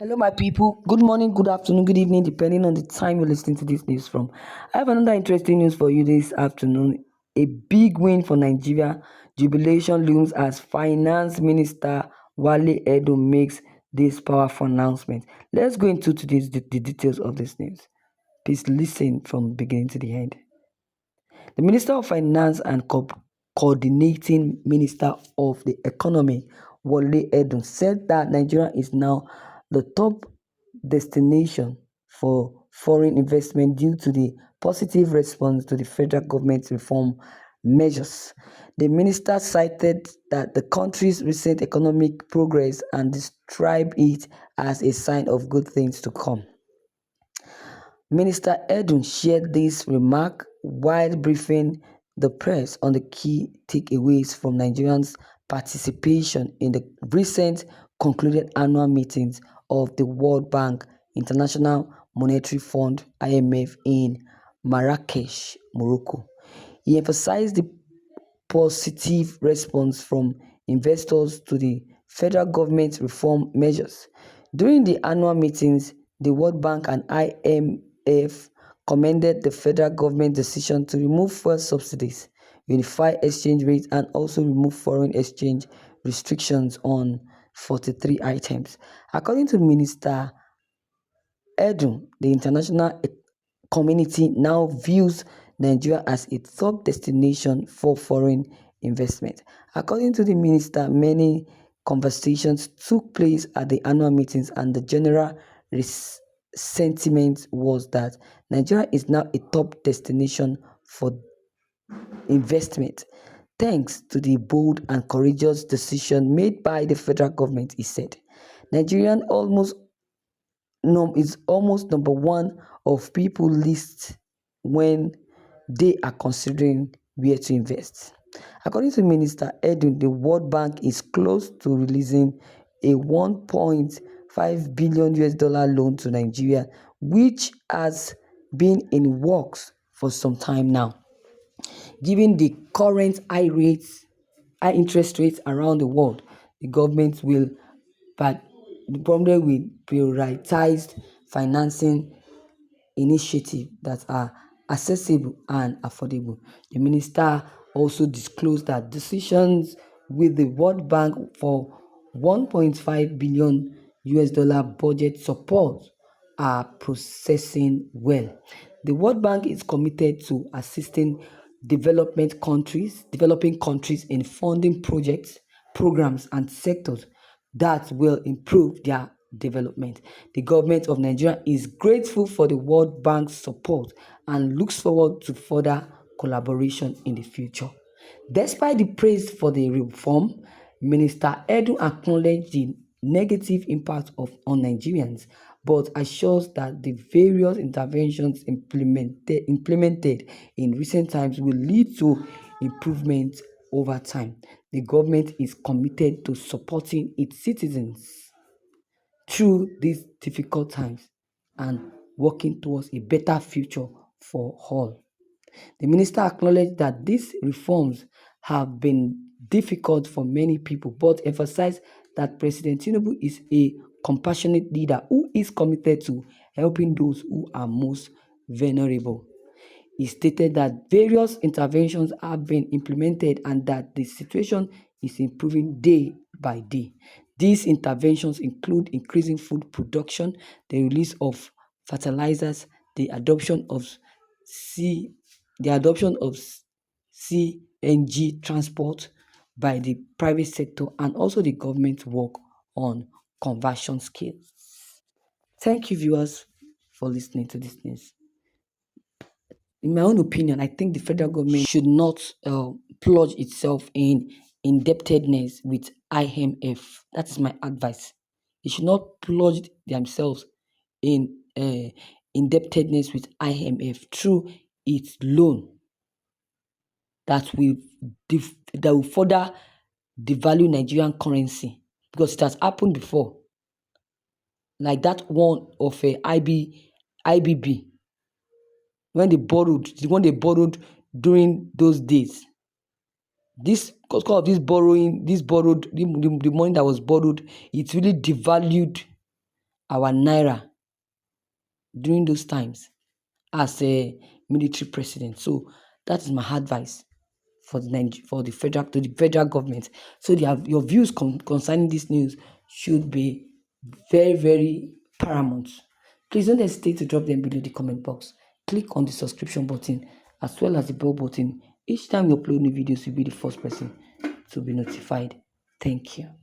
Hello, my people. Good morning, good afternoon, good evening, depending on the time you're listening to this news from. I have another interesting news for you this afternoon. A big win for Nigeria. Jubilation looms as Finance Minister Wale Edun makes this powerful announcement. Let's go into today's the details of this news. Please listen from beginning to the end. The Minister of Finance and Coordinating Minister of the Economy, Wale Edun, said that Nigeria is now the top destination for foreign investment due to the positive response to the federal government's reform measures. The minister cited that the country's recent economic progress and described it as a sign of good things to come. Minister Edun shared this remark while briefing the press on the key takeaways from Nigerians' participation in the recent concluded annual meetings of the World Bank, International Monetary Fund (IMF) in Marrakesh, Morocco. He emphasized the positive response from investors to the federal government's reform measures. During the annual meetings, the World Bank and IMF commended the federal government's decision to remove fuel subsidies, unify exchange rates, and also remove foreign exchange restrictions on 43 items. According to Minister Edun, the international community now views Nigeria as a top destination for foreign investment. According to the minister, many conversations took place at the annual meetings, and the general sentiment was that Nigeria is now a top destination for investment. Thanks to the bold and courageous decision made by the federal government, he said. Nigerian is almost number one of people list when they are considering where to invest. According to Minister Edun, the World Bank is close to releasing a $1.5 billion loan to Nigeria, which has been in works for some time now. Given the current high interest rates around the world, the government will prioritize financing initiatives that are accessible and affordable. The minister also disclosed that decisions with the World Bank for $1.5 billion budget support are processing well. The World Bank is committed to assisting developing countries in funding projects, programs, and sectors that will improve their development. The government of Nigeria is grateful for the World Bank's support and looks forward to further collaboration in the future. Despite the praise for the reform, Minister Edu acknowledged the negative impact on Nigerians, but assures that the various interventions implemented in recent times will lead to improvement over time. The government is committed to supporting its citizens through these difficult times and working towards a better future for all. The minister acknowledged that these reforms have been difficult for many people, but emphasized that President Tinubu is a compassionate leader who is committed to helping those who are most vulnerable. He stated that various interventions have been implemented and that the situation is improving day by day. These interventions include increasing food production, the release of fertilizers, the adoption of CNG transport by the private sector, and also the government work on conversion skills. Thank you, viewers, for listening to this news. In my own opinion, I think the federal government should not plunge itself in indebtedness with IMF. That is my advice. They should not plunge themselves in indebtedness with IMF through its loan that will further devalue Nigerian currency, because it has happened before, like that one of IBB when they borrowed during those days. This because of this borrowing, the money that was borrowed, it really devalued our naira during those times as a military president. So that is my advice for the federal government. So your views concerning this news should be very, very paramount. Please don't hesitate to drop them below the comment box. Click on the subscription button as well as the bell button. Each time we upload new videos, you'll be the first person to be notified. Thank you.